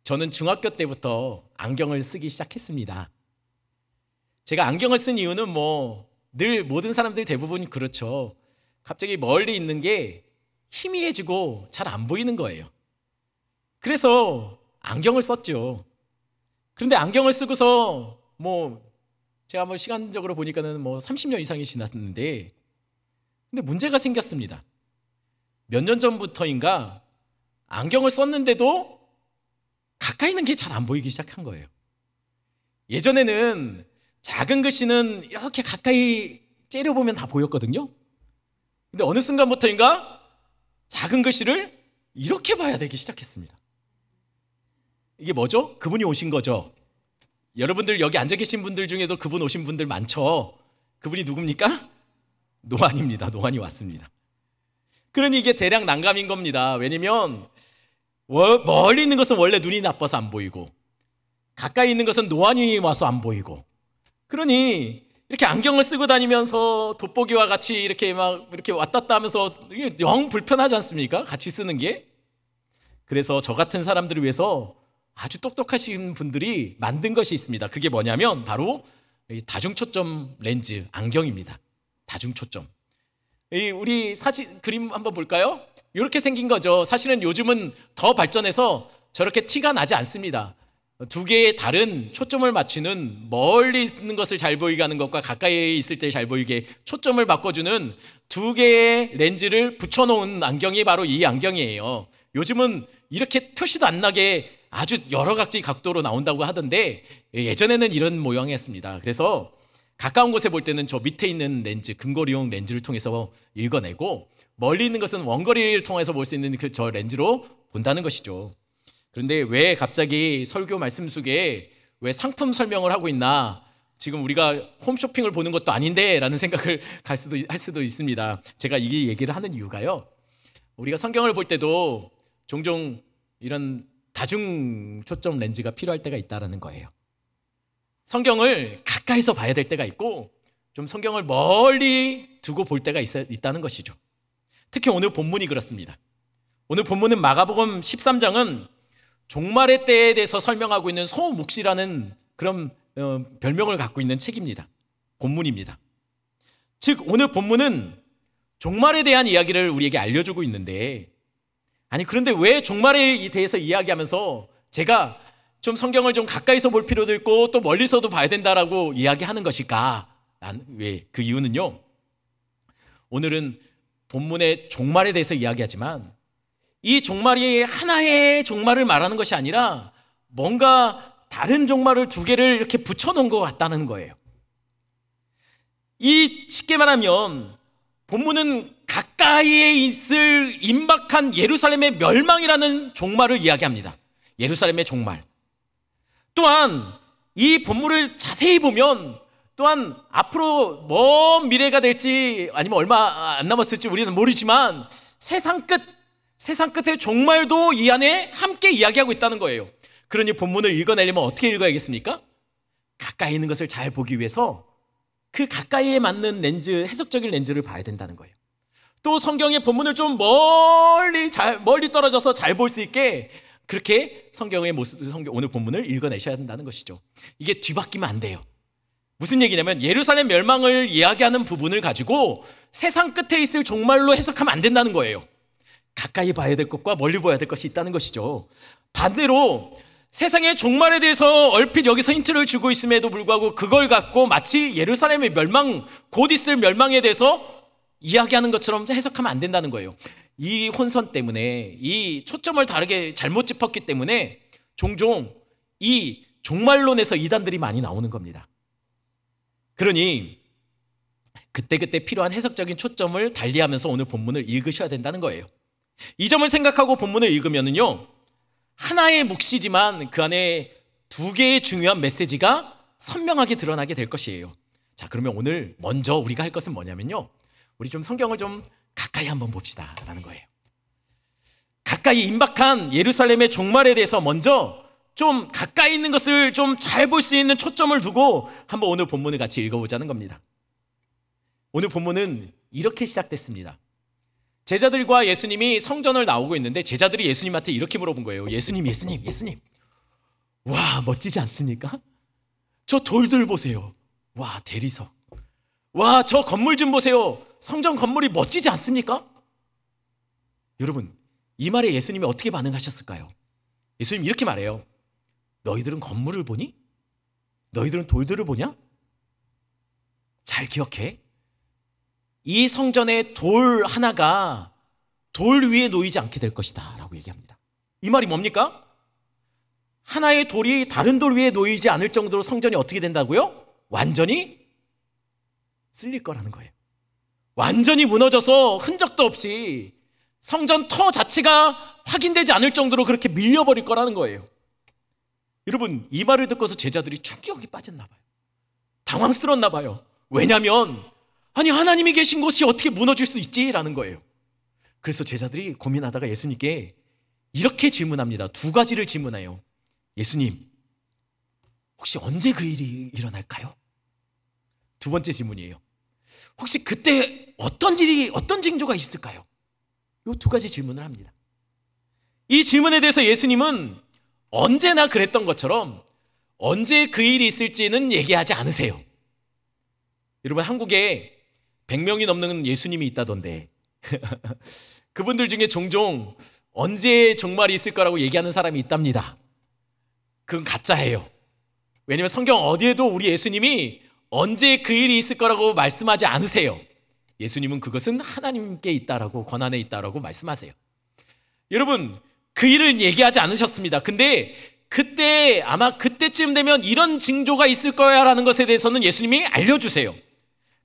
저는 중학교 때부터 안경을 쓰기 시작했습니다. 제가 안경을 쓴 이유는 늘 모든 사람들 대부분 그렇죠. 갑자기 멀리 있는 게 희미해지고 잘 안 보이는 거예요. 그래서 안경을 썼죠. 그런데 안경을 쓰고서 제가 시간적으로 보니까는 30년 이상이 지났는데, 근데 문제가 생겼습니다. 몇 년 전부터인가 안경을 썼는데도 가까이 있는 게 잘 안 보이기 시작한 거예요. 예전에는 작은 글씨는 이렇게 가까이 째려보면 다 보였거든요. 근데 어느 순간부터인가 작은 글씨를 이렇게 봐야 되기 시작했습니다. 이게 뭐죠? 그분이 오신 거죠. 여러분들 여기 앉아 계신 분들 중에도 그분 오신 분들 많죠. 그분이 누굽니까? 노안입니다. 노안이 왔습니다. 그러니 이게 대략 난감인 겁니다. 왜냐면 멀리 있는 것은 원래 눈이 나빠서 안 보이고, 가까이 있는 것은 노안이 와서 안 보이고, 그러니 이렇게 안경을 쓰고 다니면서 돋보기와 같이 이렇게 왔다 갔다 하면서 이게 영 불편하지 않습니까? 같이 쓰는 게. 그래서 저 같은 사람들을 위해서 아주 똑똑하신 분들이 만든 것이 있습니다. 그게 뭐냐면 바로 다중초점 렌즈 안경입니다. 다중초점. 우리 사진 그림 한번 볼까요? 이렇게 생긴 거죠. 사실은 요즘은 더 발전해서 저렇게 티가 나지 않습니다. 두 개의 다른 초점을 맞추는, 멀리 있는 것을 잘 보이게 하는 것과 가까이 있을 때 잘 보이게 초점을 바꿔주는 두 개의 렌즈를 붙여놓은 안경이 바로 이 안경이에요. 요즘은 이렇게 표시도 안 나게 아주 여러 가지 각도로 나온다고 하던데, 예전에는 이런 모양이었습니다. 그래서 가까운 곳에 볼 때는 저 밑에 있는 렌즈, 근거리용 렌즈를 통해서 읽어내고, 멀리 있는 것은 원거리를 통해서 볼 수 있는 저 렌즈로 본다는 것이죠. 그런데 왜 갑자기 설교 말씀 속에 왜 상품 설명을 하고 있나, 지금 우리가 홈쇼핑을 보는 것도 아닌데 라는 생각을 할 수도 있습니다. 제가 이 얘기를 하는 이유가요, 우리가 성경을 볼 때도 종종 이런 다중 초점 렌즈가 필요할 때가 있다는 거예요. 성경을 가까이서 봐야 될 때가 있고, 좀 성경을 멀리 두고 볼 때가 있다는 것이죠. 특히 오늘 본문이 그렇습니다. 오늘 본문은 마가복음 13장은 종말의 때에 대해서 설명하고 있는 소묵시라는 그런 별명을 갖고 있는 책입니다. 본문입니다. 즉 오늘 본문은 종말에 대한 이야기를 우리에게 알려주고 있는데, 그런데 왜 종말에 대해서 이야기하면서 제가 좀 성경을 좀 가까이서 볼 필요도 있고 또 멀리서도 봐야 된다라고 이야기하는 것일까? 왜? 그 이유는요, 오늘은 본문의 종말에 대해서 이야기하지만 이 종말이 하나의 종말을 말하는 것이 아니라 뭔가 다른 종말을 두 개를 이렇게 붙여놓은 것 같다는 거예요. 쉽게 말하면 본문은 가까이에 있을 임박한 예루살렘의 멸망이라는 종말을 이야기합니다. 예루살렘의 종말. 또한 이 본문을 자세히 보면 또한 앞으로 먼 미래가 될지 아니면 얼마 안 남았을지 우리는 모르지만 세상 끝의 종말도 이 안에 함께 이야기하고 있다는 거예요. 그러니 본문을 읽어내려면 어떻게 읽어야겠습니까? 가까이 있는 것을 잘 보기 위해서 그 가까이에 맞는 렌즈, 해석적인 렌즈를 봐야 된다는 거예요. 또 성경의 본문을 좀 멀리 떨어져서 잘 볼 수 있게 그렇게 오늘 본문을 읽어내셔야 된다는 것이죠. 이게 뒤바뀌면 안 돼요. 무슨 얘기냐면 예루살렘 멸망을 이야기하는 부분을 가지고 세상 끝에 있을 종말로 해석하면 안 된다는 거예요. 가까이 봐야 될 것과 멀리 봐야 될 것이 있다는 것이죠. 반대로 세상의 종말에 대해서 얼핏 여기서 힌트를 주고 있음에도 불구하고 그걸 갖고 마치 예루살렘의 멸망, 곧 있을 멸망에 대해서 이야기하는 것처럼 해석하면 안 된다는 거예요. 이 혼선 때문에, 이 초점을 다르게 잘못 짚었기 때문에 종종 이 종말론에서 이단들이 많이 나오는 겁니다. 그러니 그때그때 필요한 해석적인 초점을 달리하면서 오늘 본문을 읽으셔야 된다는 거예요. 이 점을 생각하고 본문을 읽으면은요, 하나의 묵시지만 그 안에 두 개의 중요한 메시지가 선명하게 드러나게 될 것이에요. 자, 그러면 오늘 먼저 우리가 할 것은 뭐냐면요, 우리 좀 성경을 좀 가까이 한번 봅시다 라는 거예요. 가까이 임박한 예루살렘의 종말에 대해서 먼저 좀 가까이 있는 것을 좀 잘 볼 수 있는 초점을 두고 한번 오늘 본문을 같이 읽어보자는 겁니다. 오늘 본문은 이렇게 시작됐습니다. 제자들과 예수님이 성전을 나오고 있는데 제자들이 예수님한테 이렇게 물어본 거예요. 예수님. 와, 멋지지 않습니까? 저 돌들 보세요. 와, 대리석. 와, 저 건물 좀 보세요. 성전 건물이 멋지지 않습니까? 여러분, 이 말에 예수님이 어떻게 반응하셨을까요? 예수님 이렇게 말해요. 너희들은 건물을 보니? 너희들은 돌들을 보냐? 잘 기억해. 이 성전의 돌 하나가 돌 위에 놓이지 않게 될 것이다 라고 얘기합니다. 이 말이 뭡니까? 하나의 돌이 다른 돌 위에 놓이지 않을 정도로 성전이 어떻게 된다고요? 완전히 쓸릴 거라는 거예요. 완전히 무너져서 흔적도 없이 성전 터 자체가 확인되지 않을 정도로 그렇게 밀려버릴 거라는 거예요. 여러분, 이 말을 듣고서 제자들이 충격에 빠졌나 봐요. 당황스럽나 봐요. 왜냐하면 아니, 하나님이 계신 곳이 어떻게 무너질 수 있지? 라는 거예요. 그래서 제자들이 고민하다가 예수님께 이렇게 질문합니다. 두 가지를 질문해요. 예수님, 혹시 언제 그 일이 일어날까요? 두 번째 질문이에요. 혹시 그때 어떤 징조가 있을까요? 이 두 가지 질문을 합니다. 이 질문에 대해서 예수님은 언제나 그랬던 것처럼 언제 그 일이 있을지는 얘기하지 않으세요. 여러분, 한국에 100명이 넘는 예수님이 있다던데 그분들 중에 종종 언제 종말이 있을 거라고 얘기하는 사람이 있답니다. 그건 가짜예요. 왜냐하면 성경 어디에도 우리 예수님이 언제 그 일이 있을 거라고 말씀하지 않으세요. 예수님은 그것은 하나님께 있다라고, 권한에 있다라고 말씀하세요. 여러분, 그 일을 얘기하지 않으셨습니다. 근데 그때 아마 그때쯤 되면 이런 징조가 있을 거야 라는 것에 대해서는 예수님이 알려주세요.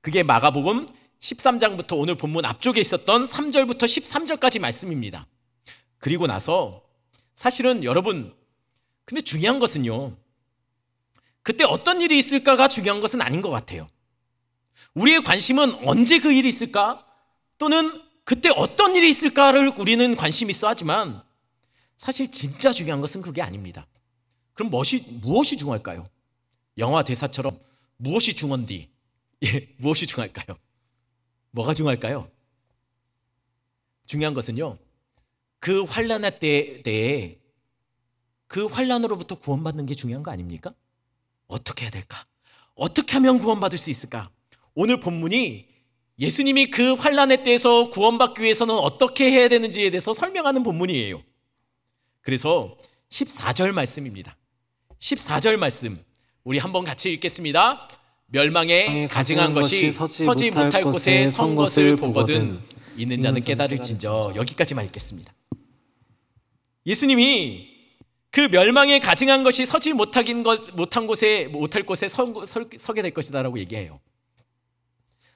그게 마가복음 13장부터 오늘 본문 앞쪽에 있었던 3절부터 13절까지 말씀입니다. 그리고 나서 사실은 여러분, 근데 중요한 것은요, 그때 어떤 일이 있을까가 중요한 것은 아닌 것 같아요. 우리의 관심은 언제 그 일이 있을까? 또는 그때 어떤 일이 있을까를 우리는 관심 있어 하지만 사실 진짜 중요한 것은 그게 아닙니다. 그럼 무엇이 중요할까요? 영화 대사처럼 무엇이 중헌디? 예, 무엇이 중요할까요? 뭐가 중요할까요? 중요한 것은요, 그 환난의 때에 그 환난으로부터 구원받는 게 중요한 거 아닙니까? 어떻게 해야 될까? 어떻게 하면 구원받을 수 있을까? 오늘 본문이 예수님이 그 환난의 때에서 구원받기 위해서는 어떻게 해야 되는지에 대해서 설명하는 본문이에요. 그래서 14절 말씀입니다. 14절 말씀 우리 한번 같이 읽겠습니다. 멸망에 가증한 것이 서지 못할 곳에 선 것을 보거든 있는 자는 깨달을진저. 여기까지만 읽겠습니다. 예수님이 그 멸망에 가증한 것이 서지 못할 곳에 서게 될 것이다 라고 얘기해요.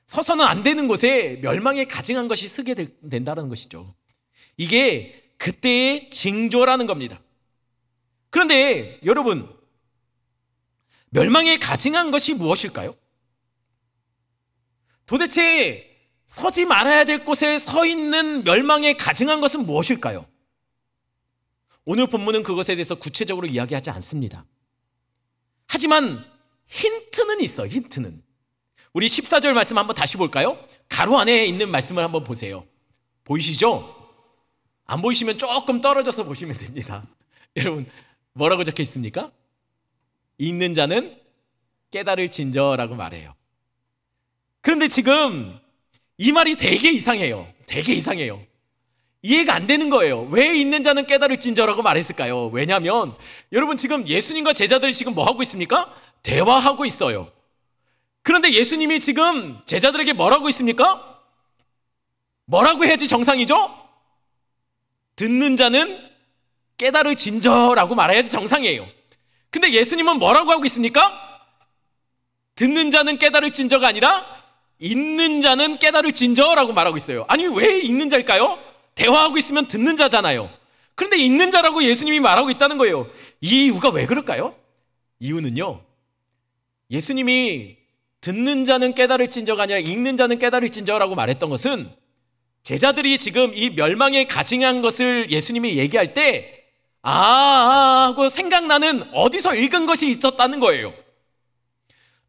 서서는 안 되는 곳에 멸망에 가증한 것이 서게 된다는 것이죠. 이게 그때의 징조라는 겁니다. 그런데 여러분, 멸망에 가증한 것이 무엇일까요? 도대체 서지 말아야 될 곳에 서 있는 멸망에 가증한 것은 무엇일까요? 오늘 본문은 그것에 대해서 구체적으로 이야기하지 않습니다. 하지만 힌트는 있어요. 힌트는. 우리 14절 말씀 한번 다시 볼까요? 가로 안에 있는 말씀을 한번 보세요. 보이시죠? 안 보이시면 조금 떨어져서 보시면 됩니다. 여러분, 뭐라고 적혀 있습니까? 읽는 자는 깨달을진저라고 말해요. 그런데 지금 이 말이 되게 이상해요. 되게 이상해요. 이해가 안 되는 거예요. 왜 있는 자는 깨달을진저라고 말했을까요? 왜냐하면 여러분, 지금 예수님과 제자들이 지금 뭐 하고 있습니까? 대화하고 있어요. 그런데 예수님이 지금 제자들에게 뭐라고 있습니까? 뭐라고 해야지 정상이죠? 듣는 자는 깨달을진저라고 말해야지 정상이에요. 근데 예수님은 뭐라고 하고 있습니까? 듣는 자는 깨달을진저가 아니라 있는 자는 깨달을진저라고 말하고 있어요. 아니, 왜 있는 자일까요? 대화하고 있으면 듣는 자잖아요. 그런데 있는 자라고 예수님이 말하고 있다는 거예요. 이 이유가 왜 그럴까요? 이유는요, 예수님이 듣는 자는 깨달을진저가 아니라 읽는 자는 깨달을진저라고 말했던 것은 제자들이 지금 이 멸망에 가증한 것을 예수님이 얘기할 때 하고 생각나는 어디서 읽은 것이 있었다는 거예요.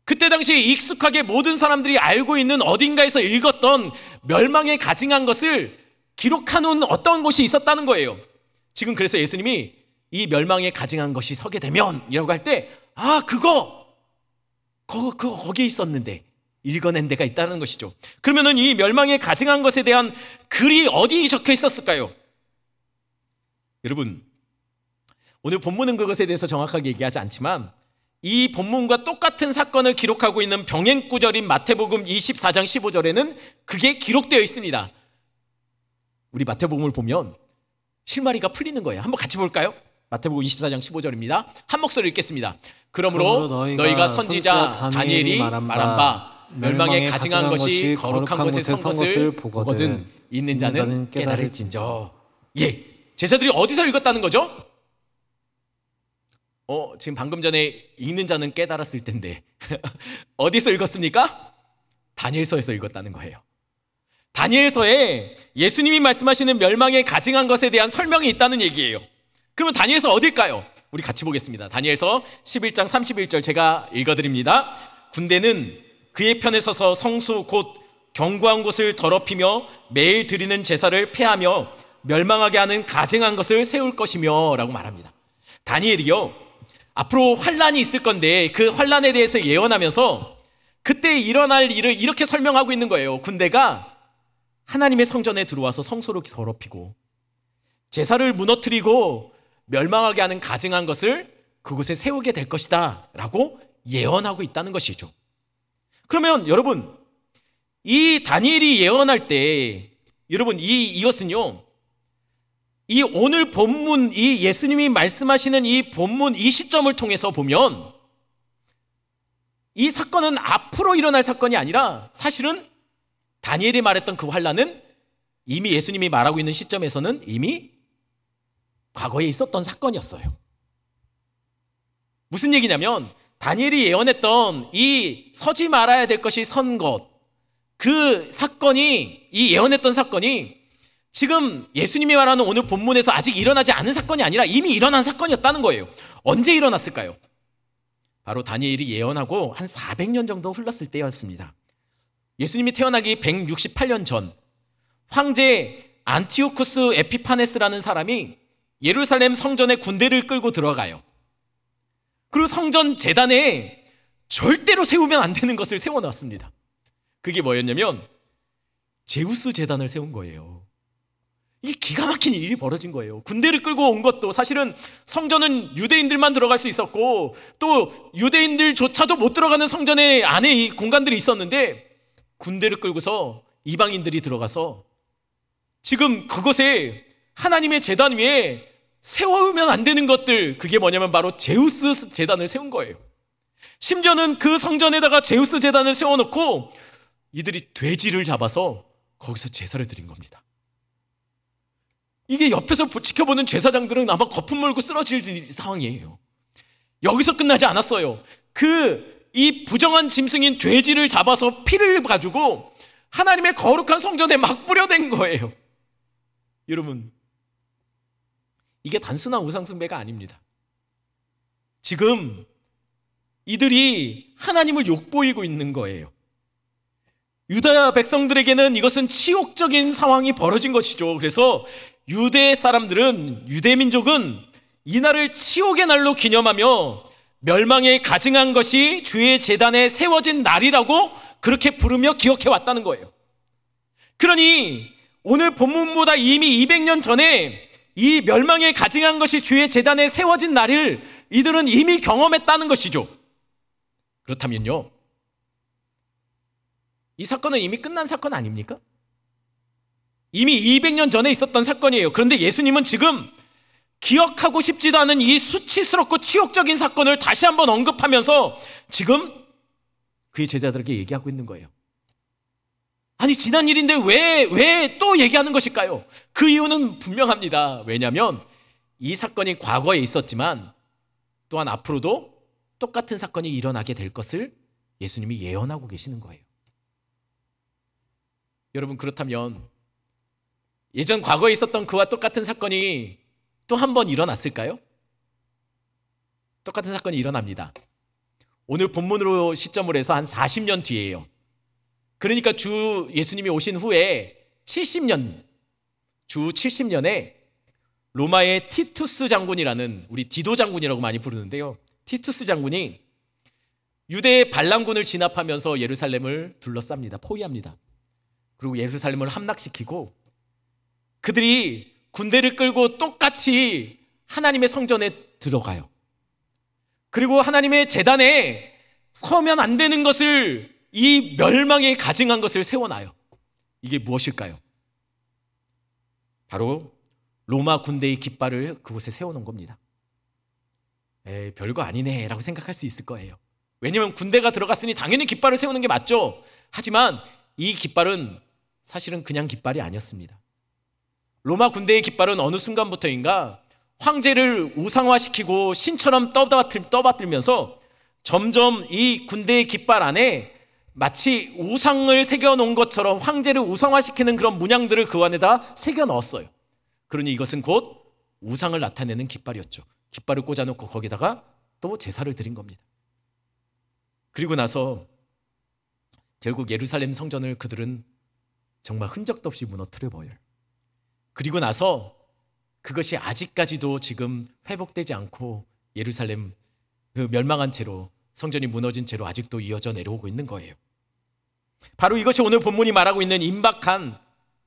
그때 당시에 익숙하게 모든 사람들이 알고 있는 어딘가에서 읽었던 멸망에 가증한 것을 기록하는 어떤 곳이 있었다는 거예요. 지금 그래서 예수님이 이 멸망에 가증한 것이 서게 되면 이라고 할 때 거기에 있었는데 읽어낸 데가 있다는 것이죠. 그러면은 이 멸망에 가증한 것에 대한 글이 어디에 적혀 있었을까요? 여러분, 오늘 본문은 그것에 대해서 정확하게 얘기하지 않지만 이 본문과 똑같은 사건을 기록하고 있는 병행구절인 마태복음 24장 15절에는 그게 기록되어 있습니다. 우리 마태복음을 보면 실마리가 풀리는 거예요. 한번 같이 볼까요? 마태복음 24장 15절입니다. 한 목소리 읽겠습니다. 그러므로 너희가 선지자 다니엘이 말한 바 멸망에 가증한 것이 거룩한 곳에 선 것을 보거든 있는 자는 깨달을진저. 예, 제자들이 어디서 읽었다는 거죠? 지금 방금 전에 읽는 자는 깨달았을 텐데 어디서 읽었습니까? 다니엘서에서 읽었다는 거예요. 다니엘서에 예수님이 말씀하시는 멸망에 가증한 것에 대한 설명이 있다는 얘기예요. 그러면 다니엘서 어딜까요? 우리 같이 보겠습니다. 다니엘서 11장 31절 제가 읽어드립니다. 군대는 그의 편에 서서 성수 곧 견고한 곳을 더럽히며 매일 드리는 제사를 폐하며 멸망하게 하는 가증한 것을 세울 것이며 라고 말합니다. 다니엘이요, 앞으로 환란이 있을 건데 그 환란에 대해서 예언하면서 그때 일어날 일을 이렇게 설명하고 있는 거예요. 군대가 하나님의 성전에 들어와서 성소를 더럽히고 제사를 무너뜨리고 멸망하게 하는 가증한 것을 그곳에 세우게 될 것이다 라고 예언하고 있다는 것이죠. 그러면 여러분, 이 다니엘이 예언할 때 여러분 이것은요, 이 오늘 본문, 이 예수님이 말씀하시는 이 본문 이 시점을 통해서 보면 이 사건은 앞으로 일어날 사건이 아니라 사실은 다니엘이 말했던 그 환란은 이미 예수님이 말하고 있는 시점에서는 이미 과거에 있었던 사건이었어요. 무슨 얘기냐면 다니엘이 예언했던 이 서지 말아야 될 것이 선 것, 그 사건이, 이 예언했던 사건이 지금 예수님이 말하는 오늘 본문에서 아직 일어나지 않은 사건이 아니라 이미 일어난 사건이었다는 거예요. 언제 일어났을까요? 바로 다니엘이 예언하고 한 400년 정도 흘렀을 때였습니다. 예수님이 태어나기 168년 전 황제 안티오쿠스 에피파네스라는 사람이 예루살렘 성전에 군대를 끌고 들어가요. 그리고 성전 제단에 절대로 세우면 안 되는 것을 세워놨습니다. 그게 뭐였냐면 제우스 제단을 세운 거예요. 이게 기가 막힌 일이 벌어진 거예요. 군대를 끌고 온 것도 사실은 성전은 유대인들만 들어갈 수 있었고 또 유대인들조차도 못 들어가는 성전의 안에 이 공간들이 있었는데 군대를 끌고서 이방인들이 들어가서 지금 그곳에 하나님의 제단 위에 세우면 안 되는 것들, 그게 뭐냐면 바로 제우스 제단을 세운 거예요. 심지어는 그 성전에다가 제우스 제단을 세워놓고 이들이 돼지를 잡아서 거기서 제사를 드린 겁니다. 이게 옆에서 지켜보는 제사장들은 아마 거품 물고 쓰러질 상황이에요. 여기서 끝나지 않았어요. 이 부정한 짐승인 돼지를 잡아서 피를 가지고 하나님의 거룩한 성전에 막 뿌려댄 거예요. 여러분, 이게 단순한 우상숭배가 아닙니다. 지금 이들이 하나님을 욕보이고 있는 거예요. 유다 백성들에게는 이것은 치욕적인 상황이 벌어진 것이죠. 그래서 유대 사람들은, 유대 민족은 이날을 치욕의 날로 기념하며 멸망에 가증한 것이 주의 제단에 세워진 날이라고 그렇게 부르며 기억해 왔다는 거예요. 그러니 오늘 본문보다 이미 200년 전에 이 멸망에 가증한 것이 주의 제단에 세워진 날을 이들은 이미 경험했다는 것이죠. 그렇다면요, 이 사건은 이미 끝난 사건 아닙니까? 이미 200년 전에 있었던 사건이에요. 그런데 예수님은 지금 기억하고 싶지도 않은 이 수치스럽고 치욕적인 사건을 다시 한번 언급하면서 지금 그의 제자들에게 얘기하고 있는 거예요. 아니, 지난 일인데 왜 또 얘기하는 것일까요? 그 이유는 분명합니다. 왜냐하면 이 사건이 과거에 있었지만 또한 앞으로도 똑같은 사건이 일어나게 될 것을 예수님이 예언하고 계시는 거예요. 여러분, 그렇다면 예전 과거에 있었던 그와 똑같은 사건이 또 한 번 일어났을까요? 똑같은 사건이 일어납니다. 오늘 본문으로 시점을 해서 한 40년 뒤에요. 그러니까 주 예수님이 오신 후에 70년, 주 70년에 로마의 티투스 장군이라는, 우리 디도 장군이라고 많이 부르는데요, 티투스 장군이 유대의 반란군을 진압하면서 예루살렘을 둘러쌉니다. 포위합니다. 그리고 예루살렘을 함락시키고 그들이 군대를 끌고 똑같이 하나님의 성전에 들어가요. 그리고 하나님의 제단에 서면 안 되는 것을, 이 멸망에 가증한 것을 세워놔요. 이게 무엇일까요? 바로 로마 군대의 깃발을 그곳에 세워놓은 겁니다. 에이, 별거 아니네 라고 생각할 수 있을 거예요. 왜냐하면 군대가 들어갔으니 당연히 깃발을 세우는 게 맞죠. 하지만 이 깃발은 사실은 그냥 깃발이 아니었습니다. 로마 군대의 깃발은 어느 순간부터인가 황제를 우상화시키고 신처럼 떠받들면서 점점 이 군대의 깃발 안에 마치 우상을 새겨놓은 것처럼 황제를 우상화시키는 그런 문양들을 그 안에다 새겨 넣었어요. 그러니 이것은 곧 우상을 나타내는 깃발이었죠. 깃발을 꽂아놓고 거기다가 또 제사를 드린 겁니다. 그리고 나서 결국 예루살렘 성전을 그들은 정말 흔적도 없이 무너뜨려 버려요. 그리고 나서 그것이 아직까지도 지금 회복되지 않고 예루살렘 그 멸망한 채로, 성전이 무너진 채로 아직도 이어져 내려오고 있는 거예요. 바로 이것이 오늘 본문이 말하고 있는 임박한,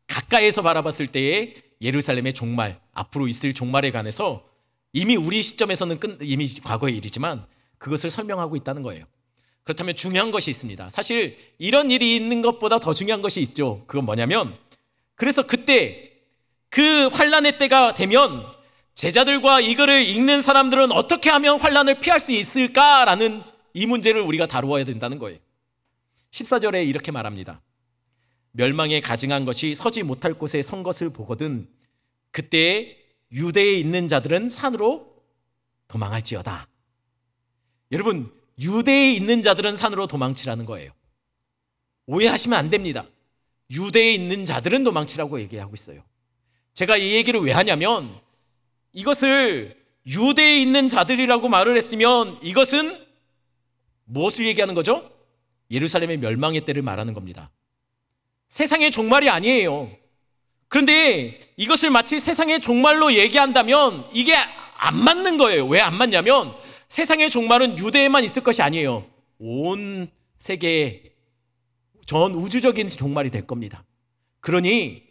가까이에서 바라봤을 때의 예루살렘의 종말, 앞으로 있을 종말에 관해서 이미 우리 시점에서는 이미 과거의 일이지만 그것을 설명하고 있다는 거예요. 그렇다면 중요한 것이 있습니다. 사실 이런 일이 있는 것보다 더 중요한 것이 있죠. 그건 뭐냐면, 그래서 그때 그 환란의 때가 되면 제자들과 이거를 읽는 사람들은 어떻게 하면 환란을 피할 수 있을까라는 이 문제를 우리가 다루어야 된다는 거예요. 14절에 이렇게 말합니다. 멸망에 가증한 것이 서지 못할 곳에 선 것을 보거든 그때 유대에 있는 자들은 산으로 도망할지어다. 여러분, 유대에 있는 자들은 산으로 도망치라는 거예요. 오해하시면 안 됩니다. 유대에 있는 자들은 도망치라고 얘기하고 있어요. 제가 이 얘기를 왜 하냐면, 이것을 유대에 있는 자들이라고 말을 했으면 이것은 무엇을 얘기하는 거죠? 예루살렘의 멸망의 때를 말하는 겁니다. 세상의 종말이 아니에요. 그런데 이것을 마치 세상의 종말로 얘기한다면 이게 안 맞는 거예요. 왜 안 맞냐면, 세상의 종말은 유대에만 있을 것이 아니에요. 온 세계에 전 우주적인 종말이 될 겁니다. 그러니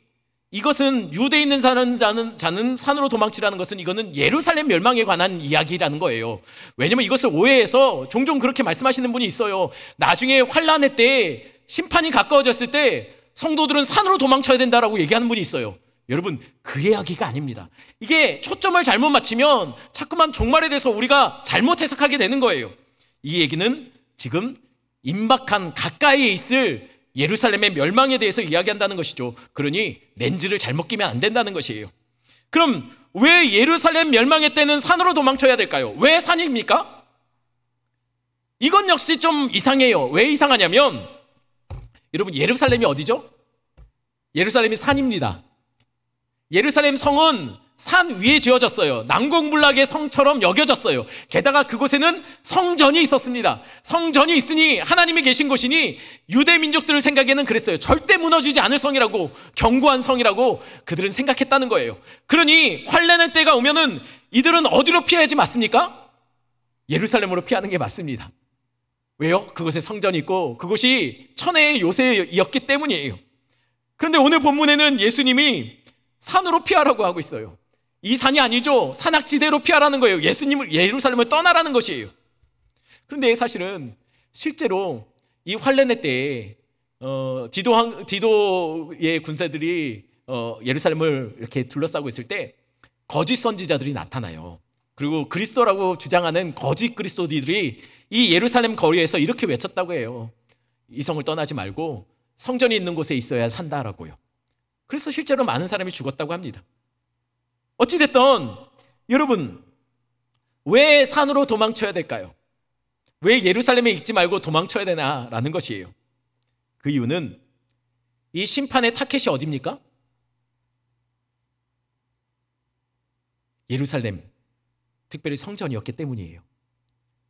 이것은 유대에 있는 자는 산으로 도망치라는 것은, 이거는 예루살렘 멸망에 관한 이야기라는 거예요. 왜냐면 이것을 오해해서 종종 그렇게 말씀하시는 분이 있어요. 나중에 환란의 때, 심판이 가까워졌을 때 성도들은 산으로 도망쳐야 된다라고 얘기하는 분이 있어요. 여러분, 그 이야기가 아닙니다. 이게 초점을 잘못 맞추면 자꾸만 종말에 대해서 우리가 잘못 해석하게 되는 거예요. 이 얘기는 지금 임박한 가까이에 있을 예루살렘의 멸망에 대해서 이야기한다는 것이죠. 그러니 렌즈를 잘못 끼면 안 된다는 것이에요. 그럼 왜 예루살렘 멸망의 때는 산으로 도망쳐야 될까요? 왜 산입니까? 이건 역시 좀 이상해요. 왜 이상하냐면, 여러분, 예루살렘이 어디죠? 예루살렘이 산입니다. 예루살렘 성은 산 위에 지어졌어요. 난공불락의 성처럼 여겨졌어요. 게다가 그곳에는 성전이 있었습니다. 성전이 있으니 하나님이 계신 곳이니 유대 민족들을 생각에는 그랬어요. 절대 무너지지 않을 성이라고, 견고한 성이라고 그들은 생각했다는 거예요. 그러니 환란의 때가 오면은 이들은 어디로 피해야지 맞습니까? 예루살렘으로 피하는 게 맞습니다. 왜요? 그곳에 성전이 있고 그곳이 천혜의 요새였기 때문이에요. 그런데 오늘 본문에는 예수님이 산으로 피하라고 하고 있어요. 이 산이 아니죠. 산악지대로 피하라는 거예요. 예수님을, 예루살렘을 떠나라는 것이에요. 그런데 사실은 실제로 이 환란의 때에 디도의 군사들이 예루살렘을 이렇게 둘러싸고 있을 때 거짓 선지자들이 나타나요. 그리고 그리스도라고 주장하는 거짓 그리스도들이 이 예루살렘 거리에서 이렇게 외쳤다고 해요. 이 성을 떠나지 말고 성전이 있는 곳에 있어야 산다라고요. 그래서 실제로 많은 사람이 죽었다고 합니다. 어찌됐든 여러분, 왜 산으로 도망쳐야 될까요? 왜 예루살렘에 있지 말고 도망쳐야 되나라는 것이에요. 그 이유는 이 심판의 타켓이 어디입니까? 예루살렘, 특별히 성전이었기 때문이에요.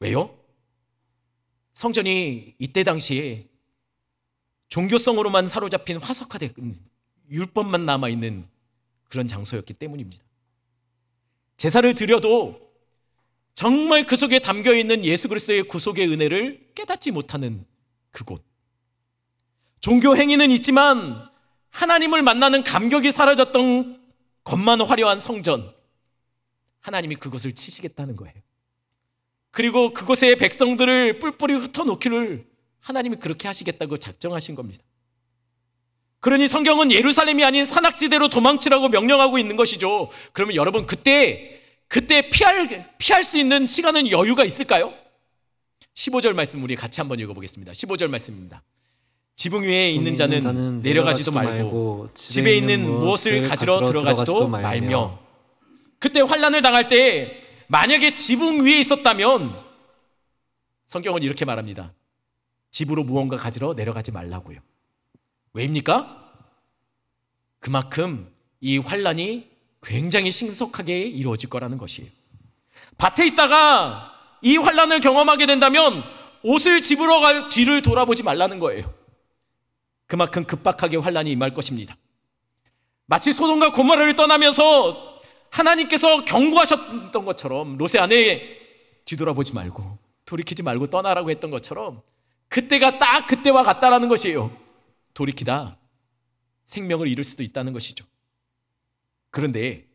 왜요? 성전이 이때 당시에 종교성으로만 사로잡힌 화석화된 율법만 남아있는 그런 장소였기 때문입니다. 제사를 드려도 정말 그 속에 담겨있는 예수 그리스도의 구속의 은혜를 깨닫지 못하는 그곳. 종교 행위는 있지만 하나님을 만나는 감격이 사라졌던 겉만 화려한 성전, 하나님이 그곳을 치시겠다는 거예요. 그리고 그곳의 백성들을 뿔뿔이 흩어놓기를 하나님이 그렇게 하시겠다고 작정하신 겁니다. 그러니 성경은 예루살렘이 아닌 산악지대로 도망치라고 명령하고 있는 것이죠. 그러면 여러분 그때 피할 수 있는 시간은 여유가 있을까요? 15절 말씀 우리 같이 한번 읽어보겠습니다. 15절 말씀입니다. 지붕 위에 있는 자는 내려가지도 말고 집에 있는 무엇을 가지러 들어가지도 말며. 그때 환난을 당할 때 만약에 지붕 위에 있었다면 성경은 이렇게 말합니다. 집으로 무언가 가지러 내려가지 말라고요. 왜입니까? 그만큼 이 환난이 굉장히 신속하게 이루어질 거라는 것이에요. 밭에 있다가 이 환난을 경험하게 된다면 옷을 집으러 갈 뒤를 돌아보지 말라는 거예요. 그만큼 급박하게 환난이 임할 것입니다. 마치 소돔과 고모라를 떠나면서 하나님께서 경고하셨던 것처럼, 롯의 아내에 뒤돌아보지 말고 돌이키지 말고 떠나라고 했던 것처럼 그때가 딱 그때와 같다라는 것이에요. 돌이키다 생명을 잃을 수도 있다는 것이죠. 그런데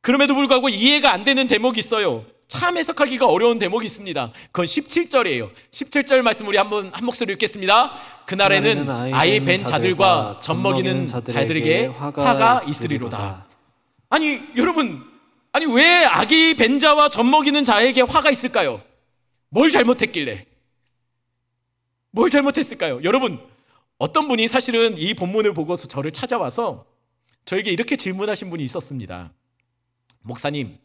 그럼에도 불구하고 이해가 안 되는 대목이 있어요. 참 해석하기가 어려운 대목이 있습니다. 그건 17절이에요. 17절 말씀 우리 한 목소리 읽겠습니다. 그날에는 아이 벤 자들과 젖먹이는 자들에게 화가 있으리로다. 아니 여러분, 아니 왜 아기 벤 자와 젖먹이는 자에게 화가 있을까요? 뭘 잘못했길래? 뭘 잘못했을까요? 여러분, 어떤 분이 사실은 이 본문을 보고서 저를 찾아와서 저에게 이렇게 질문하신 분이 있었습니다. 목사님,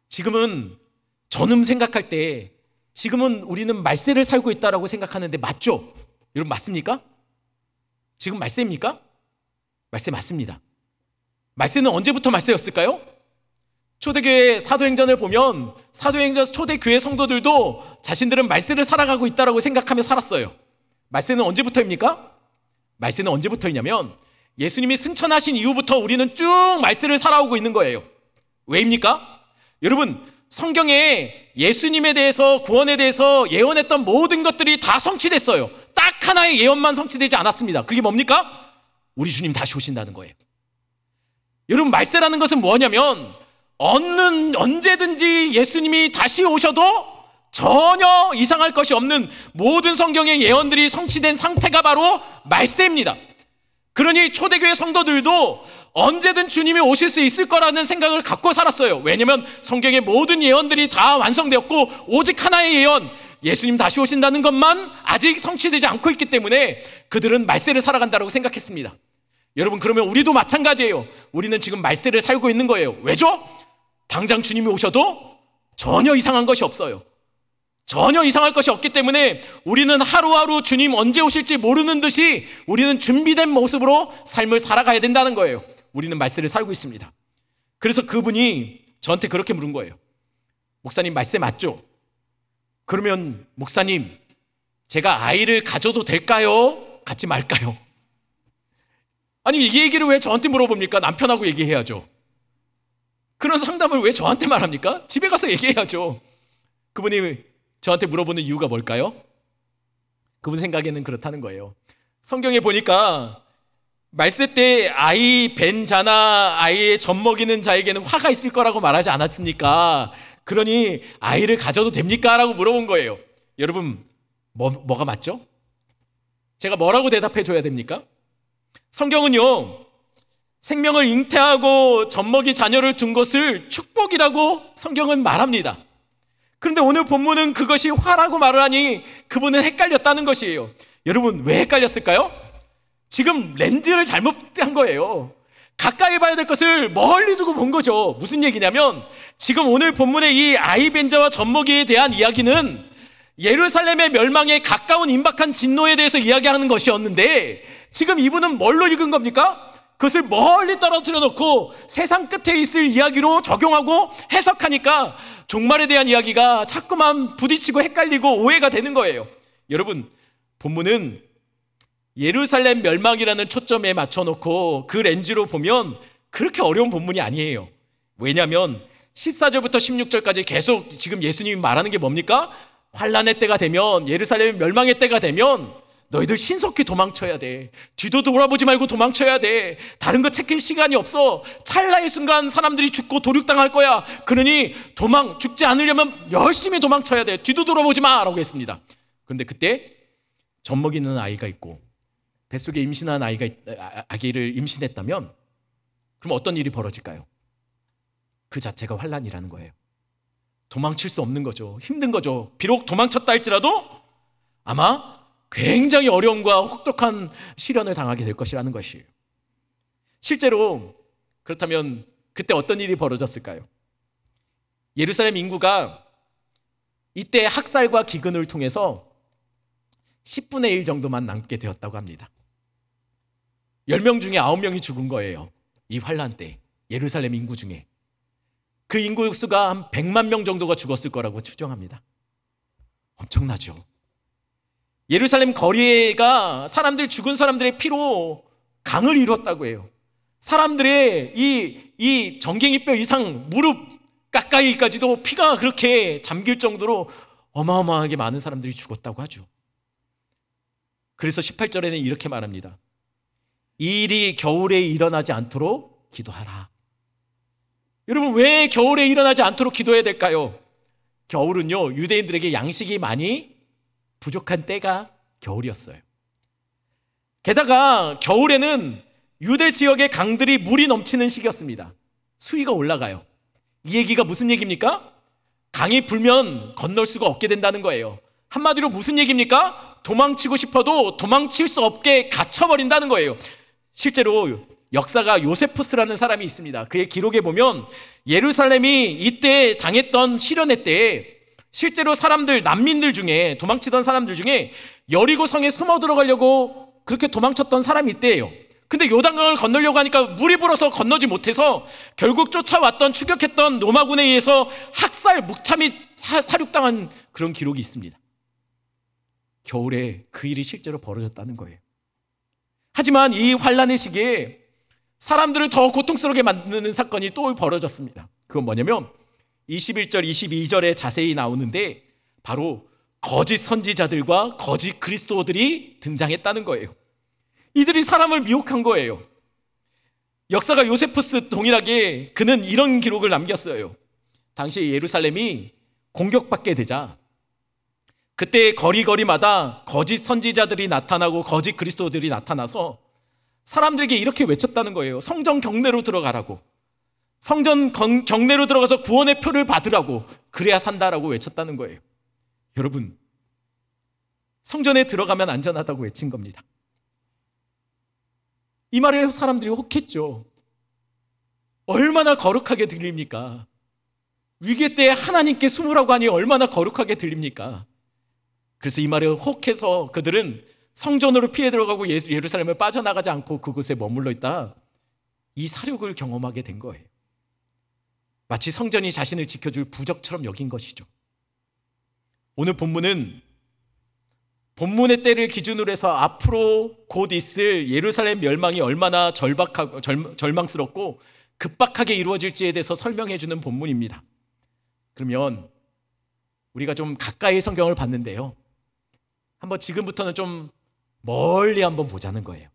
지금은 저는 생각할 때 지금은 우리는 말세를 살고 있다라고 생각하는데 맞죠? 여러분 맞습니까? 지금 말세입니까? 말세 맞습니다. 말세는 언제부터 말세였을까요? 초대교회 사도행전을 보면 사도행전 초대교회 성도들도 자신들은 말세를 살아가고 있다라고 생각하며 살았어요. 말세는 언제부터입니까? 말세는 언제부터이냐면 예수님이 승천하신 이후부터 우리는 쭉 말세를 살아오고 있는 거예요. 왜입니까? 여러분, 성경에 예수님에 대해서, 구원에 대해서 예언했던 모든 것들이 다 성취됐어요. 딱 하나의 예언만 성취되지 않았습니다. 그게 뭡니까? 우리 주님 다시 오신다는 거예요. 여러분, 말세라는 것은 뭐냐면 언제든지 예수님이 다시 오셔도 전혀 이상할 것이 없는 모든 성경의 예언들이 성취된 상태가 바로 말세입니다. 그러니 초대교회 성도들도 언제든 주님이 오실 수 있을 거라는 생각을 갖고 살았어요. 왜냐하면 성경의 모든 예언들이 다 완성되었고 오직 하나의 예언, 예수님 다시 오신다는 것만 아직 성취되지 않고 있기 때문에 그들은 말세를 살아간다고 생각했습니다. 여러분, 그러면 우리도 마찬가지예요. 우리는 지금 말세를 살고 있는 거예요. 왜죠? 당장 주님이 오셔도 전혀 이상한 것이 없어요. 전혀 이상할 것이 없기 때문에 우리는 하루하루 주님 언제 오실지 모르는 듯이 우리는 준비된 모습으로 삶을 살아가야 된다는 거예요. 우리는 말세를 살고 있습니다. 그래서 그분이 저한테 그렇게 물은 거예요. 목사님, 말세 맞죠? 그러면 목사님, 제가 아이를 가져도 될까요? 갖지 말까요? 아니, 이 얘기를 왜 저한테 물어봅니까? 남편하고 얘기해야죠. 그런 상담을 왜 저한테만 합니까? 집에 가서 얘기해야죠. 그분이 저한테 물어보는 이유가 뭘까요? 그분 생각에는 그렇다는 거예요. 성경에 보니까 말세 때 아이 벤 자나 아이의 젖먹이는 자에게는 화가 있을 거라고 말하지 않았습니까? 그러니 아이를 가져도 됩니까? 라고 물어본 거예요. 여러분, 뭐가 맞죠? 제가 뭐라고 대답해 줘야 됩니까? 성경은요, 생명을 잉태하고 젖먹이 자녀를 둔 것을 축복이라고 성경은 말합니다. 그런데 오늘 본문은 그것이 화라고 말을 하니 그분은 헷갈렸다는 것이에요. 여러분, 왜 헷갈렸을까요? 지금 렌즈를 잘못한 거예요. 가까이 봐야 될 것을 멀리 두고 본 거죠. 무슨 얘기냐면 지금 오늘 본문의 이 아이벤자와 젖먹이에 대한 이야기는 예루살렘의 멸망에 가까운 임박한 진노에 대해서 이야기하는 것이었는데 지금 이분은 뭘로 읽은 겁니까? 그것을 멀리 떨어뜨려 놓고 세상 끝에 있을 이야기로 적용하고 해석하니까 종말에 대한 이야기가 자꾸만 부딪히고 헷갈리고 오해가 되는 거예요. 여러분, 본문은 예루살렘 멸망이라는 초점에 맞춰놓고 그 렌즈로 보면 그렇게 어려운 본문이 아니에요. 왜냐하면 14절부터 16절까지 계속 지금 예수님이 말하는 게 뭡니까? 환난의 때가 되면, 예루살렘 멸망의 때가 되면 너희들 신속히 도망쳐야 돼. 뒤도 돌아보지 말고 도망쳐야 돼. 다른 거 챙길 시간이 없어. 찰나의 순간 사람들이 죽고 도륙당할 거야. 그러니 죽지 않으려면 열심히 도망쳐야 돼. 뒤도 돌아보지 마 라고 했습니다. 그런데 그때 젖먹이는 아이가 있고 뱃속에 임신한 아기를 임신했다면 그럼 어떤 일이 벌어질까요? 그 자체가 환난이라는 거예요. 도망칠 수 없는 거죠. 힘든 거죠. 비록 도망쳤다 할지라도 아마 굉장히 어려움과 혹독한 시련을 당하게 될 것이라는 것이에요. 실제로 그렇다면 그때 어떤 일이 벌어졌을까요? 예루살렘 인구가 이때 학살과 기근을 통해서 10분의 1 정도만 남게 되었다고 합니다. 10명 중에 9명이 죽은 거예요. 이 환란 때 예루살렘 인구 중에. 그 인구 수가 한 100만 명 정도가 죽었을 거라고 추정합니다. 엄청나죠. 예루살렘 거리가 죽은 사람들의 피로 강을 이루었다고 해요. 사람들의 이 정갱이뼈 이상 무릎 가까이까지도 피가 그렇게 잠길 정도로 어마어마하게 많은 사람들이 죽었다고 하죠. 그래서 18절에는 이렇게 말합니다. 이 일이 겨울에 일어나지 않도록 기도하라. 여러분, 왜 겨울에 일어나지 않도록 기도해야 될까요? 겨울은요, 유대인들에게 양식이 많이 부족한 때가 겨울이었어요. 게다가 겨울에는 유대 지역의 강들이 물이 넘치는 시기였습니다. 수위가 올라가요. 이 얘기가 무슨 얘기입니까? 강이 불면 건널 수가 없게 된다는 거예요. 한마디로 무슨 얘기입니까? 도망치고 싶어도 도망칠 수 없게 갇혀버린다는 거예요. 실제로 역사가 요세푸스라는 사람이 있습니다. 그의 기록에 보면 예루살렘이 이때 당했던 시련의 때에 실제로 난민들 중에, 도망치던 사람들 중에 여리고 성에 숨어 들어가려고 그렇게 도망쳤던 사람이 있대요. 근데 요단강을 건너려고 하니까 물이 불어서 건너지 못해서 결국 추격했던 로마군에 의해서 학살, 묵타 및 사륙당한 그런 기록이 있습니다. 겨울에 그 일이 실제로 벌어졌다는 거예요. 하지만 이 환란의 시기에 사람들을 더 고통스럽게 만드는 사건이 또 벌어졌습니다. 그건 뭐냐면 21절, 22절에 자세히 나오는데 바로 거짓 선지자들과 거짓 그리스도들이 등장했다는 거예요. 이들이 사람을 미혹한 거예요. 역사가 요세푸스 동일하게 그는 이런 기록을 남겼어요. 당시 예루살렘이 공격받게 되자 그때 거리마다 거짓 선지자들이 나타나고 거짓 그리스도들이 나타나서 사람들에게 이렇게 외쳤다는 거예요. 성전 경내로 들어가라고. 성전 경내로 들어가서 구원의 표를 받으라고. 그래야 산다라고 외쳤다는 거예요. 여러분, 성전에 들어가면 안전하다고 외친 겁니다. 이 말에 사람들이 혹했죠. 얼마나 거룩하게 들립니까? 위기 때 하나님께 숨으라고 하니 얼마나 거룩하게 들립니까? 그래서 이 말에 혹해서 그들은 성전으로 피해 들어가고 예루살렘을 빠져나가지 않고 그곳에 머물러 있다. 이 사륙을 경험하게 된 거예요. 마치 성전이 자신을 지켜줄 부적처럼 여긴 것이죠. 오늘 본문은 본문의 때를 기준으로 해서 앞으로 곧 있을 예루살렘 멸망이 얼마나 절망스럽고 급박하게 이루어질지에 대해서 설명해 주는 본문입니다. 그러면 우리가 좀 가까이 성경을 봤는데요, 한번 지금부터는 좀 멀리 한번 보자는 거예요.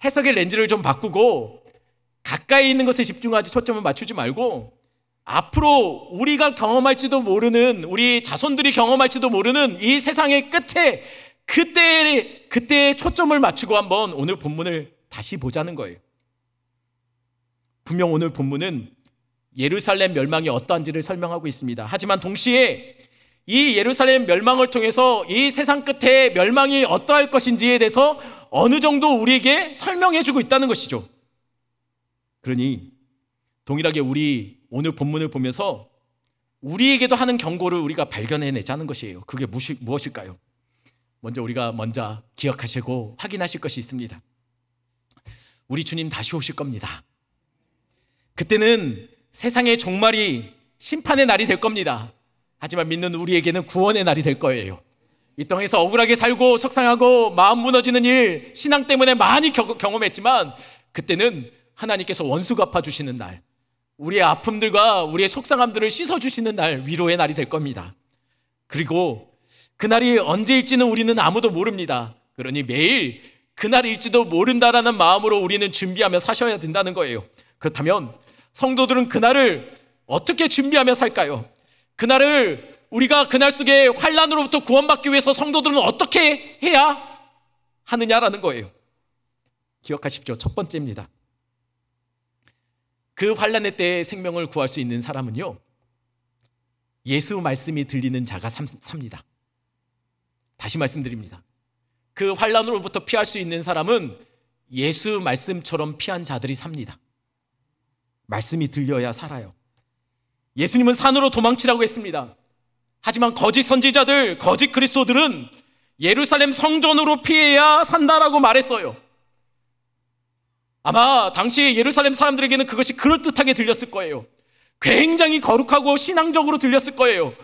해석의 렌즈를 좀 바꾸고 가까이 있는 것에 집중하지 초점을 맞추지 말고 앞으로 우리가 경험할지도 모르는, 우리 자손들이 경험할지도 모르는 이 세상의 끝에 그때에 초점을 맞추고 한번 오늘 본문을 다시 보자는 거예요. 분명 오늘 본문은 예루살렘 멸망이 어떠한지를 설명하고 있습니다. 하지만 동시에 이 예루살렘 멸망을 통해서 이 세상 끝에 멸망이 어떠할 것인지에 대해서 어느 정도 우리에게 설명해 주고 있다는 것이죠. 그러니 동일하게 우리 오늘 본문을 보면서 우리에게도 하는 경고를 우리가 발견해내자는 것이에요. 그게 무엇일까요? 우리가 먼저 기억하시고 확인하실 것이 있습니다. 우리 주님 다시 오실 겁니다. 그때는 세상의 종말이 심판의 날이 될 겁니다. 하지만 믿는 우리에게는 구원의 날이 될 거예요. 이 땅에서 억울하게 살고 속상하고 마음 무너지는 일, 신앙 때문에 많이 경험했지만 그때는 하나님께서 원수 갚아주시는 날, 우리의 아픔들과 우리의 속상함들을 씻어주시는 날, 위로의 날이 될 겁니다. 그리고 그날이 언제일지는 우리는 아무도 모릅니다. 그러니 매일 그날일지도 모른다라는 마음으로 우리는 준비하며 사셔야 된다는 거예요. 그렇다면 성도들은 그날을 어떻게 준비하며 살까요? 그날을 우리가 그날 속에 환난으로부터 구원받기 위해서 성도들은 어떻게 해야 하느냐라는 거예요. 기억하십시오. 첫 번째입니다. 그 환난의 때에 생명을 구할 수 있는 사람은요, 예수 말씀이 들리는 자가 삽니다. 다시 말씀드립니다. 그 환난으로부터 피할 수 있는 사람은 예수 말씀처럼 피한 자들이 삽니다. 말씀이 들려야 살아요. 예수님은 산으로 도망치라고 했습니다. 하지만 거짓 선지자들, 거짓 그리스도들은 예루살렘 성전으로 피해야 산다라고 말했어요. 아마 당시 예루살렘 사람들에게는 그것이 그럴듯하게 들렸을 거예요. 굉장히 거룩하고 신앙적으로 들렸을 거예요.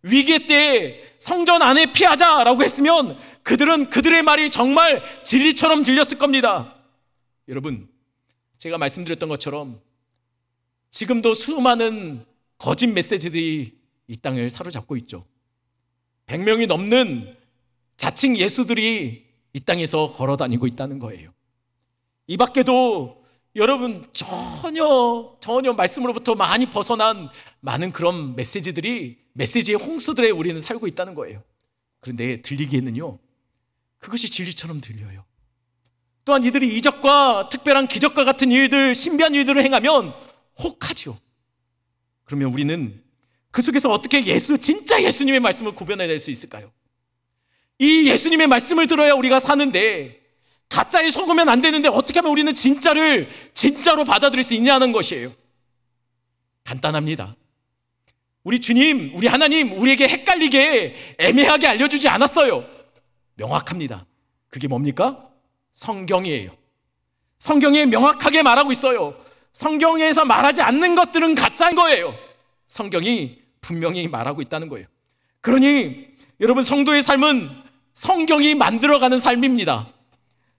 위기 때 성전 안에 피하자라고 했으면 그들은 그들의 말이 정말 진리처럼 들렸을 겁니다. 여러분, 제가 말씀드렸던 것처럼 지금도 수많은 거짓 메시지들이 이 땅을 사로잡고 있죠. 100명이 넘는 자칭 예수들이 이 땅에서 걸어다니고 있다는 거예요. 이 밖에도 여러분 전혀 말씀으로부터 많이 벗어난 많은 그런 메시지의 홍수들에 우리는 살고 있다는 거예요. 그런데 들리기에는요, 그것이 진리처럼 들려요. 또한 이들이 이적과 특별한 기적과 같은 일들, 신비한 일들을 행하면 혹하죠. 그러면 우리는 그 속에서 어떻게 진짜 예수님의 말씀을 구별해낼 수 있을까요? 이 예수님의 말씀을 들어야 우리가 사는데, 가짜에 속으면 안 되는데 어떻게 하면 우리는 진짜로 받아들일 수 있냐는 것이에요. 간단합니다. 우리 주님, 우리 하나님, 우리에게 헷갈리게 애매하게 알려주지 않았어요. 명확합니다. 그게 뭡니까? 성경이에요. 성경에 명확하게 말하고 있어요. 성경에서 말하지 않는 것들은 가짜인 거예요. 성경이 분명히 말하고 있다는 거예요. 그러니 여러분, 성도의 삶은 성경이 만들어가는 삶입니다.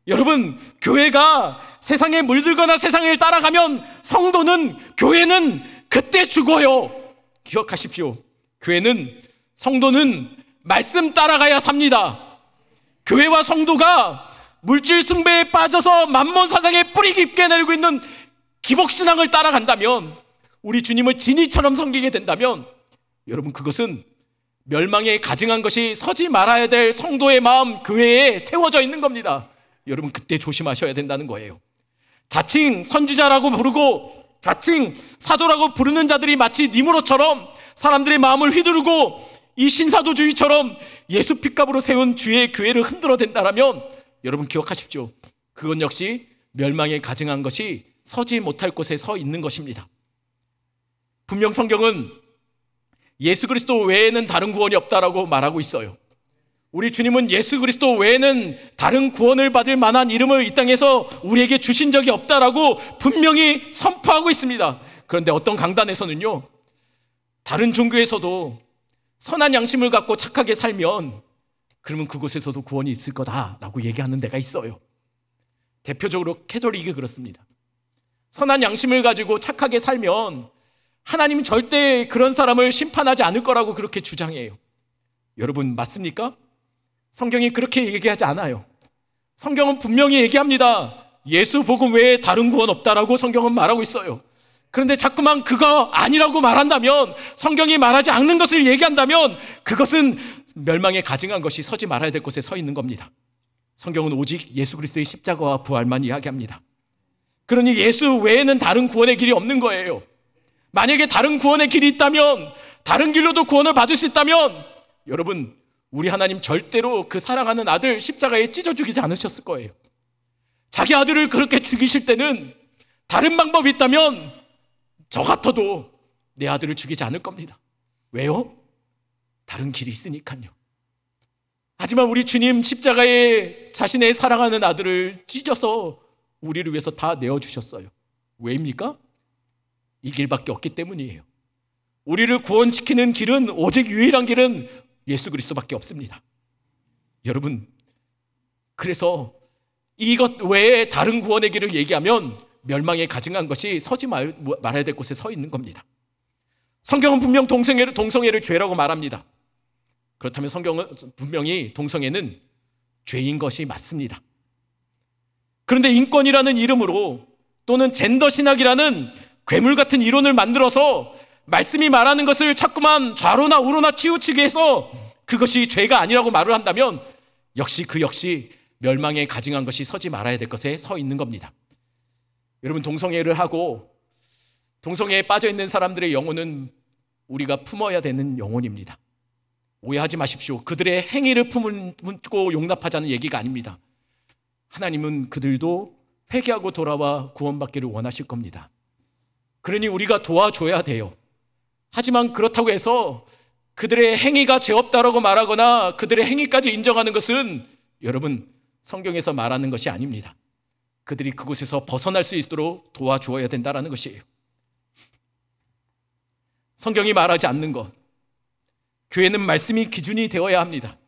여러분, 교회가 세상에 물들거나 세상을 따라가면 교회는 그때 죽어요. 기억하십시오. 성도는 말씀 따라가야 삽니다. 교회와 성도가 물질 숭배에 빠져서 만몬 사상에 뿌리 깊게 내리고 있는 기복신앙을 따라간다면, 우리 주님을 진리처럼 섬기게 된다면, 여러분, 그것은 멸망에 가증한 것이 서지 말아야 될 성도의 마음, 교회에 세워져 있는 겁니다. 여러분, 그때 조심하셔야 된다는 거예요. 자칭 선지자라고 부르고 자칭 사도라고 부르는 자들이 마치 니무롯처럼 사람들의 마음을 휘두르고 이 신사도주의처럼 예수 핏값으로 세운 주의 교회를 흔들어댄다라면, 여러분 기억하십시오. 그건 역시 멸망에 가증한 것이 서지 못할 곳에 서 있는 것입니다. 분명 성경은 예수 그리스도 외에는 다른 구원이 없다라고 말하고 있어요. 우리 주님은 예수 그리스도 외에는 다른 구원을 받을 만한 이름을 이 땅에서 우리에게 주신 적이 없다라고 분명히 선포하고 있습니다. 그런데 어떤 강단에서는요, 다른 종교에서도 선한 양심을 갖고 착하게 살면 그러면 그곳에서도 구원이 있을 거다라고 얘기하는 데가 있어요. 대표적으로 캐톨릭이 그렇습니다. 선한 양심을 가지고 착하게 살면 하나님은 절대 그런 사람을 심판하지 않을 거라고 그렇게 주장해요. 여러분, 맞습니까? 성경이 그렇게 얘기하지 않아요. 성경은 분명히 얘기합니다. 예수 복음 외에 다른 구원 없다라고 성경은 말하고 있어요. 그런데 자꾸만 그거 아니라고 말한다면, 성경이 말하지 않는 것을 얘기한다면, 그것은 멸망에 가증한 것이 서지 말아야 될 곳에 서 있는 겁니다. 성경은 오직 예수 그리스도의 십자가와 부활만 이야기합니다. 그러니 예수 외에는 다른 구원의 길이 없는 거예요. 만약에 다른 구원의 길이 있다면, 다른 길로도 구원을 받을 수 있다면, 여러분, 우리 하나님 절대로 그 사랑하는 아들 십자가에 찢어 죽이지 않으셨을 거예요. 자기 아들을 그렇게 죽이실 때는 다른 방법이 있다면 저 같아도 내 아들을 죽이지 않을 겁니다. 왜요? 다른 길이 있으니까요. 하지만 우리 주님 십자가에 자신의 사랑하는 아들을 찢어서 우리를 위해서 다 내어주셨어요. 왜입니까? 이 길밖에 없기 때문이에요. 우리를 구원시키는 길은, 오직 유일한 길은 예수 그리스도밖에 없습니다. 여러분, 그래서 이것 외에 다른 구원의 길을 얘기하면 멸망에 가증한 것이 서지 말아야 될 곳에 서 있는 겁니다. 성경은 분명 동성애를 죄라고 말합니다. 그렇다면 성경은 분명히 동성애는 죄인 것이 맞습니다. 그런데 인권이라는 이름으로 또는 젠더 신학이라는 괴물 같은 이론을 만들어서 말씀이 말하는 것을 자꾸만 좌로나 우로나 치우치게 해서 그것이 죄가 아니라고 말을 한다면 역시 멸망에 가증한 것이 서지 말아야 될 것에 서 있는 겁니다. 여러분, 동성애를 하고 동성애에 빠져 있는 사람들의 영혼은 우리가 품어야 되는 영혼입니다. 오해하지 마십시오. 그들의 행위를 품고 용납하자는 얘기가 아닙니다. 하나님은 그들도 회개하고 돌아와 구원받기를 원하실 겁니다. 그러니 우리가 도와줘야 돼요. 하지만 그렇다고 해서 그들의 행위가 죄 없다라고 말하거나 그들의 행위까지 인정하는 것은 여러분, 성경에서 말하는 것이 아닙니다. 그들이 그곳에서 벗어날 수 있도록 도와주어야 된다는 것이에요. 성경이 말하지 않는 것, 교회는 말씀이 기준이 되어야 합니다.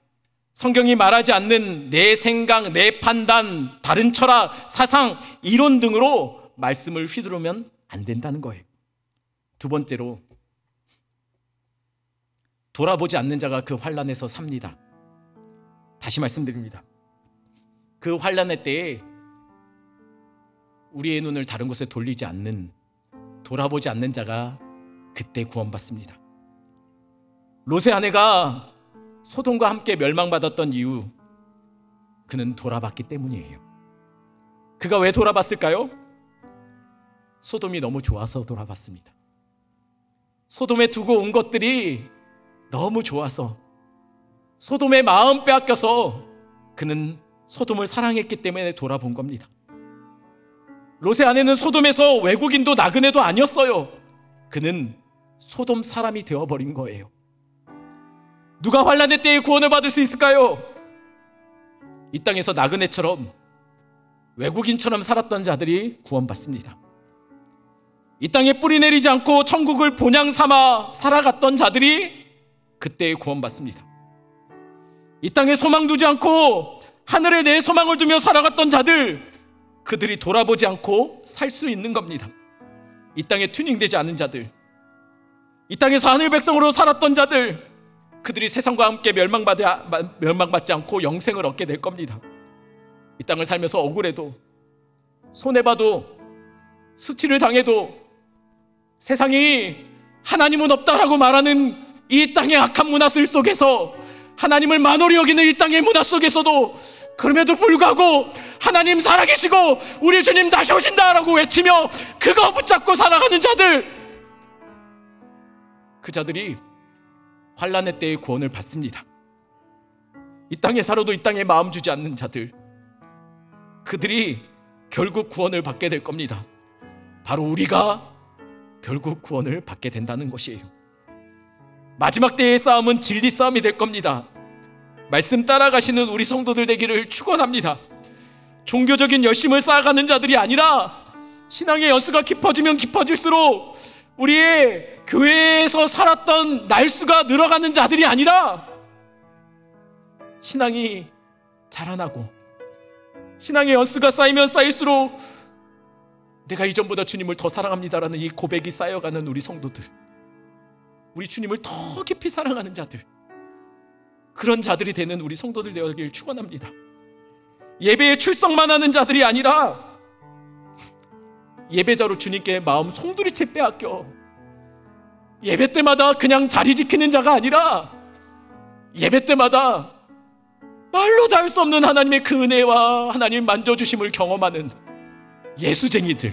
성경이 말하지 않는 내 생각, 내 판단, 다른 철학, 사상, 이론 등으로 말씀을 휘두르면 안 된다는 거예요. 두 번째로, 돌아보지 않는 자가 그 환난에서 삽니다. 다시 말씀드립니다. 그 환난의 때에 우리의 눈을 다른 곳에 돌리지 않는, 돌아보지 않는 자가 그때 구원받습니다. 롯의 아내가 소돔과 함께 멸망받았던 이유, 그는 돌아봤기 때문이에요. 그가 왜 돌아봤을까요? 소돔이 너무 좋아서 돌아봤습니다. 소돔에 두고 온 것들이 너무 좋아서, 소돔의 마음 빼앗겨서 그는 소돔을 사랑했기 때문에 돌아본 겁니다. 롯의 아내는 소돔에서 외국인도 나그네도 아니었어요. 그는 소돔 사람이 되어버린 거예요. 누가 환난의 때에 구원을 받을 수 있을까요? 이 땅에서 나그네처럼 외국인처럼 살았던 자들이 구원받습니다. 이 땅에 뿌리 내리지 않고 천국을 본향 삼아 살아갔던 자들이 그때 구원받습니다. 이 땅에 소망 두지 않고 하늘에 내 소망을 두며 살아갔던 자들, 그들이 돌아보지 않고 살 수 있는 겁니다. 이 땅에 튜닝되지 않은 자들, 이 땅에서 하늘 백성으로 살았던 자들, 그들이 세상과 함께 멸망받지 않고 영생을 얻게 될 겁니다. 이 땅을 살면서 억울해도, 손해봐도, 수치를 당해도, 세상이 하나님은 없다라고 말하는 이 땅의 악한 문화들 속에서, 하나님을 만홀히 여기는 이 땅의 문화 속에서도 그럼에도 불구하고 하나님 살아계시고 우리 주님 다시 오신다라고 외치며 그거 붙잡고 살아가는 자들, 그 자들이 환난의 때에 구원을 받습니다. 이 땅에 살아도 이 땅에 마음 주지 않는 자들, 그들이 결국 구원을 받게 될 겁니다. 바로 우리가 결국 구원을 받게 된다는 것이에요. 마지막 때의 싸움은 진리 싸움이 될 겁니다. 말씀 따라가시는 우리 성도들 되기를 축원합니다. 종교적인 열심을 쌓아가는 자들이 아니라 신앙의 연수가 깊어지면 깊어질수록 우리의 교회에서 살았던 날수가 늘어가는 자들이 아니라 신앙이 자라나고 신앙의 연수가 쌓이면 쌓일수록 내가 이전보다 주님을 더 사랑합니다라는 이 고백이 쌓여가는 우리 성도들, 우리 주님을 더 깊이 사랑하는 자들, 그런 자들이 되는 우리 성도들 되어가길 축원합니다. 예배에 출석만 하는 자들이 아니라 예배자로 주님께 마음 송두리째 빼앗겨 예배 때마다 그냥 자리 지키는 자가 아니라 예배 때마다 말로 다 할 수 없는 하나님의 그 은혜와 하나님 만져주심을 경험하는 예수쟁이들,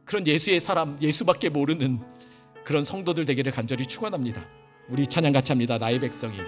그런 예수의 사람, 예수밖에 모르는 그런 성도들 되기를 간절히 축원합니다. 우리 찬양 같이 합니다. 나의 백성이.